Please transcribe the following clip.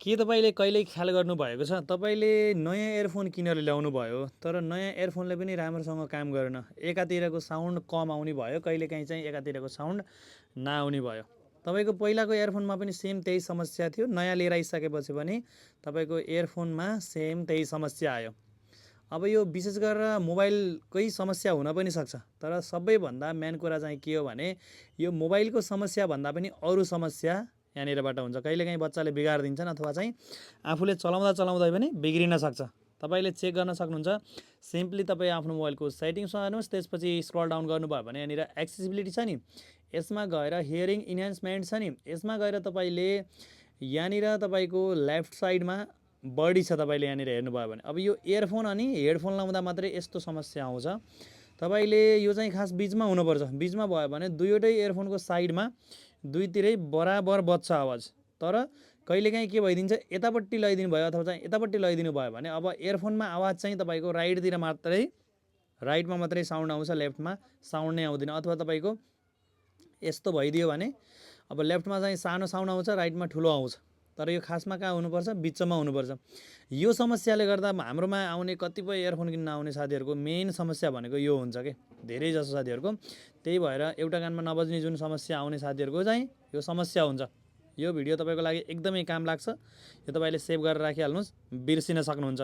के तपाईँले कहिल्यै ख्याल गर्नुभएको छ तपाईँले नयाँ इयरफोन किनेर ल्याउनु भयो तर नयाँ इयरफोनले पनि राम्रोसँग काम गरेन। एकातिरको साउन्ड कम आउने भयो, कहिलेकाहीँ चाहिँ एकातिरको साउन्ड नआउने भयो। तपाईँको पहिलाको इयरफोनमा पनि सेम त्यही समस्या थियो। नयाँ लिएर आइसकेपछि पनि तपाईँको इयरफोनमा सेम त्यही समस्या आयो। अब यो विशेष गरेर मोबाइलकै समस्या हुन पनि सक्छ, तर सबैभन्दा मेन कुरा चाहिँ के हो भने यो मोबाइलको समस्या भन्दा पनि अरू समस्या यहाँनिरबाट हुन्छ। कहिलेकाहीँ बच्चाले बिगारिदिन्छन् अथवा चाहिँ आफूले चलाउँदै पनि बिग्रिन सक्छ। तपाईँले चेक गर्न सक्नुहुन्छ। सिम्पली तपाईँ आफ्नो मोबाइलको सेटिङ्समा जानुहोस्, त्यसपछि स्क्रल डाउन गर्नुभयो भने यहाँनिर एक्सेसिबिलिटी छ नि, यसमा गएर हियरिङ इन्हान्समेन्ट छ नि, यसमा गएर तपाईँले यहाँनिर तपाईँको लेफ्ट साइडमा बडी छ, तपाईँले यहाँनिर हेर्नुभयो भने। अब यो इयरफोन अनि हेडफोन लाउँदा मात्रै यस्तो समस्या आउँछ। तपाईँले यो चाहिँ खास बिचमा हुनुपर्छ। बिचमा भयो भने दुईवटै इयरफोनको साइडमा दुईतिरै बराबर बज्छ आवाज। तर कहिलेकाहीँ के भइदिन्छ, यतापट्टि लैदिनु भयो अथवा चाहिँ यतापट्टि लैदिनु भयो भने अब इयरफोनमा आवाज चाहिँ तपाईँको राइटमा मात्रै साउन्ड आउँछ, लेफ्टमा साउन्ड नै आउँदैन। अथवा तपाईँको यस्तो भइदियो भने अब लेफ्टमा चाहिँ सानो साउन्ड आउँछ, राइटमा ठुलो आउँछ। तर यो खासमा कहाँ हुनुपर्छ, बिचमा हुनुपर्छ। यो समस्याले गर्दा हाम्रोमा आउने कतिपय इयरफोन किन्न आउने साथीहरूको मेन समस्या भनेको यो हुन्छ कि धेरै जसो साथीहरूको। त्यही भएर एउटा कानमा नबज्ने जुन समस्या आउने साथीहरूको चाहिँ यो समस्या हुन्छ। यो भिडियो तपाईँको लागि एकदमै काम लाग्छ। यो तपाईँले सेभ गरेर राखिहाल्नुहोस्, बिर्सिन सक्नुहुन्छ।